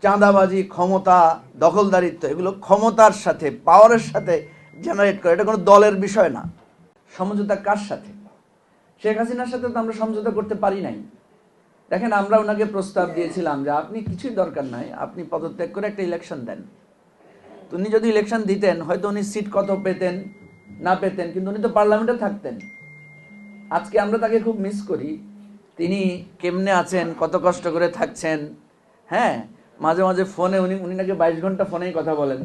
চাঁদাবাজি, ক্ষমতা, দখলদারিত্ব, এগুলো ক্ষমতার সাথে, পাওয়ারের সাথে জেনারেট করে। এটা কোনো দলের বিষয় না। সমঝোতা কার সাথে? শেখ হাসিনার সাথে তো আমরা সমঝোতা করতে পারি নাই। দেখেন, আমরা ওনাকে প্রস্তাব দিয়েছিলাম যে আপনি কিছুই দরকার নাই, আপনি পদত্যাগ করে একটা ইলেকশন দেন। তো উনি যদি ইলেকশন দিতেন, হয়তো উনি সিট কত পেতেন না পেতেন, কিন্তু উনি তো পার্লামেন্টে থাকতেন। আজকে আমরা তাকে খুব মিস করি। তিনি কেমনে আছেন, কত কষ্ট করে থাকছেন। হ্যাঁ, মাঝে মাঝে ফোনে উনি নাকি 22 ঘন্টা ফোনেই কথা বলেন।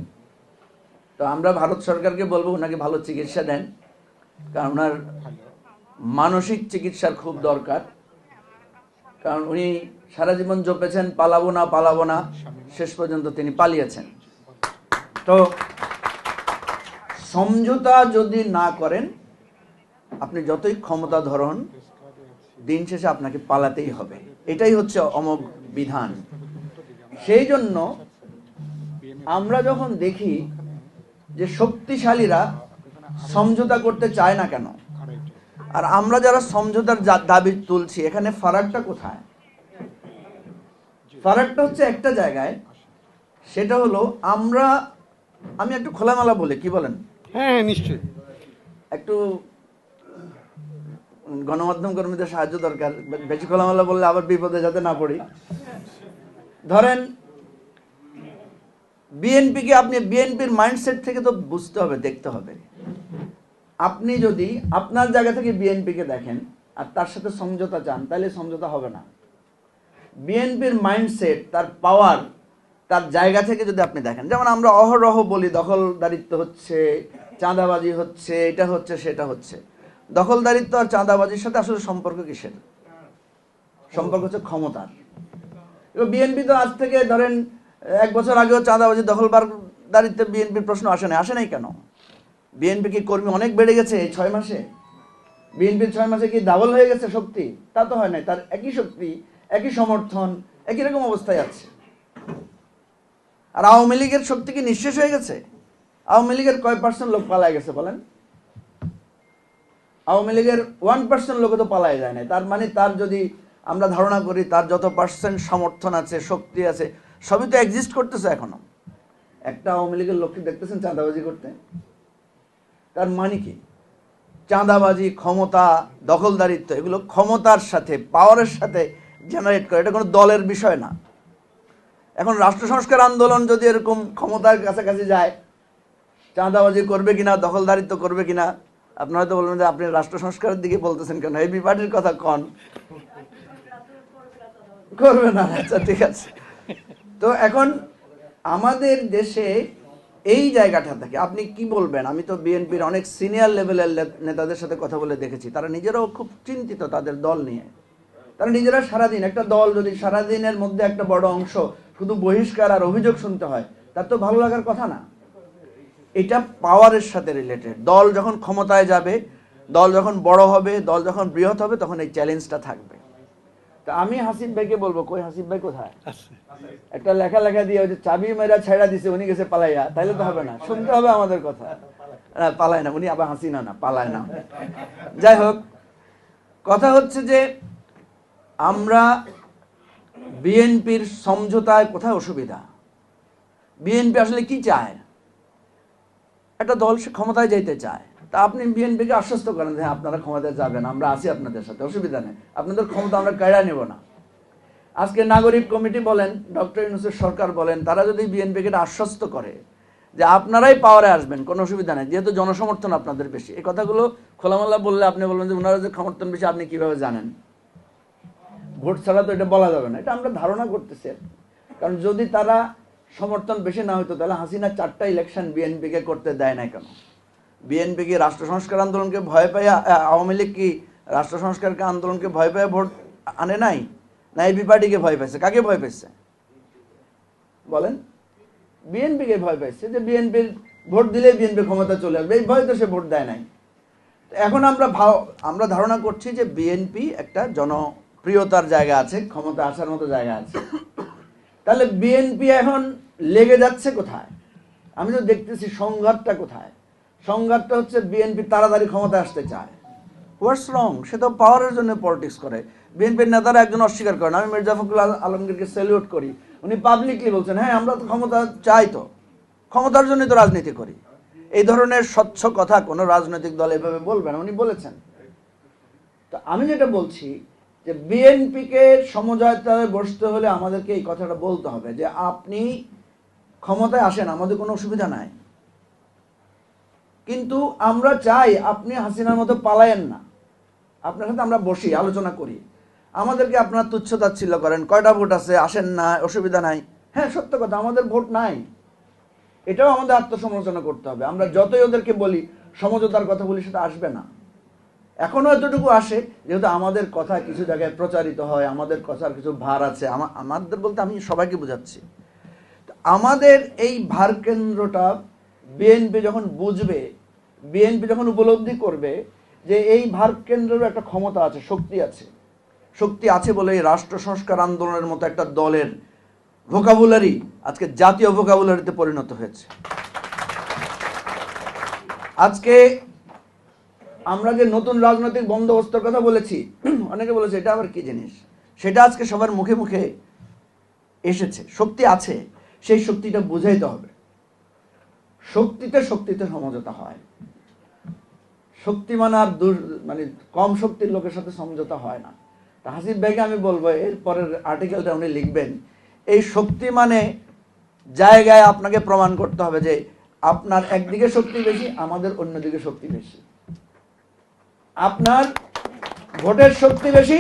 তো আমরা ভারত সরকারকে বলবো ওনাকে ভালো চিকিৎসা দেন, কারণ ওনার মানসিক চিকিৎসার খুব দরকার। কারণ উনি সারা জীবন জপেছেন পালাবো না পালাবো না, শেষ পর্যন্ত তিনি পালিয়েছেন। তো সমঝোতা যদি না করেন, আপনি যতই ক্ষমতা ধরুন, দিন শেষে আপনাকে পালাতেই হবে। এটাই হচ্ছে অমোঘ বিধান। সেই জন্য আমরা যখন দেখি যে শক্তিশালীরা সমঝোতা করতে চায় না কেন, আর আমরা যারা সমঝোতার দাবি তুলছি, এখানে ফারাকটা কোথায়? ফারাকটা হচ্ছে একটা জায়গায়, সেটা হলো আমি একটু খোলামেলা বলি, কি বলেন? হ্যাঁ, নিশ্চয়ই। একটু গণমাধ্যম কর্মীদের সাহায্য দরকার। বেশি খোলামেলা বললে আবার বিপদে যাতে না পড়ি। ধরেন, বিএনপিকে আপনি বিএনপির মাইন্ডসেট থেকে তো বুঝতে হবে, দেখতে হবে। আপনি যদি আপনার জায়গা থেকে বিএনপিকে দেখেন আর তার সাথে সমঝোতা চান, তাহলে সমঝোতা হবে না। বিএনপির মাইন্ডসেট, তার পাওয়ার, তার জায়গা থেকে যদি আপনি দেখেন, যেমন আমরা অহরহ বলি দখলদারিত্ব হচ্ছে, চাঁদাবাজি হচ্ছে, এটা হচ্ছে সেটা হচ্ছে। দখলদারিত্ব আর চাঁদাবাজির সাথে আসলে সম্পর্ক কিসের? সম্পর্ক হচ্ছে ক্ষমতার। এবার বিএনপি তো আজ থেকে ধরেন 1 বছর আগেও চাঁদাবাজি, দখলদারিত্বে বিএনপির প্রশ্ন আসে নাই কেন? বিএনপি কি কর্মী অনেক বেড়ে গেছে এই 6 মাসে? বিএনপির 6 মাসে কি ডাবল হয়ে গেছে শক্তি? তা তো হয় নাই। তার একই শক্তি, একই সমর্থন, একই রকম অবস্থায় আছে। আর আওয়ামী লীগের শক্তি কি নিঃশেষ হয়ে গেছে? আওয়ামী লীগের কয় % লোক পালায় গেছে বলেন? আওয়ামী লীগের 1% লোক তো পালায় যায় না। তার মানে তার যদি আমরা ধারণা করি তার যত % সমর্থন আছে, শক্তি আছে, সবই তো এক্সিস্ট করতেছে এখনো। একটা আওয়ামী লীগের লোককে দেখতেছেন চাঁদাবাজি করতে? তার মানে কি? চাঁদাবাজি, ক্ষমতা, দখলদারিত্ব, এগুলো ক্ষমতার সাথে, পাওয়ারের সাথে জেনারেট করে। এটা কোনো দলের বিষয় না। এখন রাষ্ট্র সংস্কার আন্দোলন যদি এরকম ক্ষমতার কাছাকাছি যায়, চাঁদাবাজি করবে কিনা, দখলদারিত্ব করবে কিনা, আপনারা হয়তো বলবেন যে আপনি রাষ্ট্র সংস্কারের দিকে বলতেছেন কেন, এই বিপার্টির কথা কন। করবে না, আচ্ছা ঠিক আছে। তো এখন আমাদের দেশে এই জায়গাটা থাকে, আপনি কি বলবেন? আমি তো বিএনপির অনেক সিনিয়র লেভেলের নেতাদের সাথে কথা বলে দেখেছি, তারা নিজেরাও খুব চিন্তিত তাদের দল নিয়ে। তারা নিজেরা সারাদিন, একটা দল যদি সারাদিনের মধ্যে একটা বড় অংশ শুধু বহিষ্কার আর অভিযোগ শুনতে হয়, তার তো ভালো লাগার কথা না। এটা পাওয়ারের সাথে রিলেটেড। দল যখন ক্ষমতায় যাবে, দল যখন বড় হবে, দল যখন বৃহৎ হবে, তখন এই চ্যালেঞ্জটা থাকবে। তা আমি হাসিব ভাইকে বলবো, কই হাসিব ভাই কোথায়? একটা লেখা দিয়ে ওই যে চাবি মেরা ছেড়া দিছে, উনি গেছে পালাইয়া, তাইলে তো হবে না, শুনতে হবে আমাদের কথা। পালায় না উনি, আবার হাসিনা না, পালায় না। যাই হোক, কথা হচ্ছে যে আমরা বিএনপির সমঝোতায় কোথায় অসুবিধা? বিএনপি আসলে কি চায়? একটা দল সে ক্ষমতায় যাইতে চায়, তা আপনি বিএনপিকে আশ্বস্ত করেন যে আপনারা ক্ষমতায় যাবেন, আমরা আছি আপনাদের সাথে, অসুবিধা নেই, আপনাদের ক্ষমতা আমরা কেড়া নেব না। আজকে নাগরিক কমিটি বলেন, ডক্টর ইউনূসের সরকার বলেন, তারা যদি বিএনপিকে আশ্বস্ত করে যে আপনারাই পাওয়ারে আসবেন, কোনো অসুবিধা নেই, যেহেতু জনসমর্থন আপনাদের বেশি। এই কথাগুলো খোলামেলা বললে আপনি বলবেন যে ওনারা যে সমর্থন বেশি, আপনি কিভাবে জানেন? ভোট ছাড়া তো এটা বলা যাবে না, এটা আমরা ধারণা করতেছি। কারণ যদি তারা সমর্থন বেশি না হতো, তাহলে হাসিনা 4টা ইলেকশন বিএনপিকে করতে দেয় না কেন? বিএনপি কি রাষ্ট্র সংস্কার আন্দোলনকে ভয় পায়? আওয়ামী লীগ কি রাষ্ট্র সংস্কার আন্দোলনকে ভয় পায় ভোট আনে নাই? না এবি পার্টিকে ভয় পাইছে? কাকে ভয় পাইছে বলেন? বিএনপিকে ভয় পাইছে, যে বিএনপির ভোট দিলে বিএনপি ক্ষমতা চলে আসবে, এই ভয় তো সে ভোট দেয় নাই। এখন আমরা ধারণা করছি যে বিএনপি একটা জনপ্রিয়তার জায়গা আছে, ক্ষমতা আসার মতো জায়গা আছে। তাহলে বিএনপি এখন লেগে যাচ্ছে কোথায়? আমি তো দেখতেছি সংঘাতটা কোথায়। সংঘাতটা হচ্ছে বিএনপি তাড়াতাড়ি ক্ষমতা আসতে চায়। হোয়াটস রং? সে তো পাওয়ারের জন্য পলিটিক্স করে। বিএনপির নেতারা একজন অস্বীকার করেন। আমি মির্জা ফখরুল আলমগীরকে স্যালিউট করি, উনি পাবলিকলি বলছেন, হ্যাঁ আমরা তো ক্ষমতা চাই, তো ক্ষমতার জন্য তো রাজনীতি করি। এই ধরনের স্বচ্ছ কথা কোনো রাজনৈতিক দল এভাবে বলবে না, উনি বলেছেন। তো আমি যেটা বলছি যে বিএনপিকে সমঝোতায় বসতে হলে আমাদেরকে এই কথাটা বলতে হবে যে আপনি ক্ষমতায় আসেন, আমাদের কোনো অসুবিধা নাই, কিন্তু আমরা চাই আপনি হাসিনার মতো পালায়েন না, আপনার সাথে আমরা বসি, আলোচনা করি। আমাদেরকে আপনার তুচ্ছ-তাচ্ছিল্য করেন, কয়টা ভোট আছে, আসেন না, অসুবিধা নাই। হ্যাঁ সত্য কথা, আমাদের ভোট নাই, এটাও আমাদের আত্মসমালোচনা করতে হবে। আমরা যতই ওদেরকে বলি সমঝোতার কথা বলি, সেটা আসবে না। এখনো এতটুকু আসে যেহেতু আমাদের কথা কিছু জায়গায় প্রচারিত হয়, আমাদের কথার কিছু ভার আছে। আমাদের বলতে আমি সবাইকে বোঝাচ্ছি। আমাদের এই ভার কেন্দ্রটা বিএনপি যখন বুঝবে, বিএনপি যখন উপলব্ধি করবে যে এই ভার কেন্দ্রেরও একটা ক্ষমতা আছে, শক্তি আছে, শক্তি আছে বলে এই রাষ্ট্র সংস্কার আন্দোলনের মতো একটা দলের ভোকাবুলারি আজকে জাতীয় ভোকাবুলারিতে পরিণত হয়েছে। আজকে আমরা যে নতুন রাজনৈতিক বন্দোবস্তের কথা বলেছি, অনেকে বলেছে এটা আবার কি জিনিস, সেটা আজকে সবার মুখে মুখে এসেছে। শক্তি আছে, সেই শক্তিটা বুঝাইতে হবে। শক্তিতে শক্তিতে সমঝোতা হয়, শক্তিমান আর মানে কম শক্তির লোকের সাথে সমঝোতা হয় না। তা হাসিব ভাইকে আমি বলবো, এর পরের আর্টিকেলটা উনি লিখবেন, এই শক্তি মানে জায়গায় আপনাকে প্রমাণ করতে হবে যে আপনার একদিকে শক্তি বেশি, আমাদের অন্যদিকে শক্তি বেশি। আপনার ভোটের শক্তি বেশি,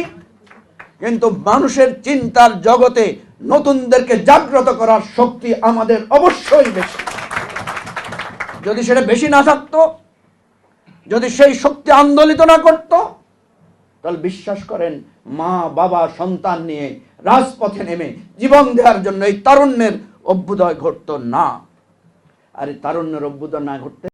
কিন্তু মানুষের চিন্তার জগতে নতুনদেরকে জাগ্রত করার শক্তি আমাদের অবশ্যই বেশি। যদি সেটা বেশি না থাকতো, যদি সেই শক্তি আন্দোলিত না করত, তাহলে বিশ্বাস করেন মা বাবা সন্তান নিয়ে রাজপথে নেমে জীবন দেওয়ার জন্য এই তারুণ্যের অভ্যুদয় ঘটতো না। আর এই তারুণ্যের অভ্যুদয় না ঘটতে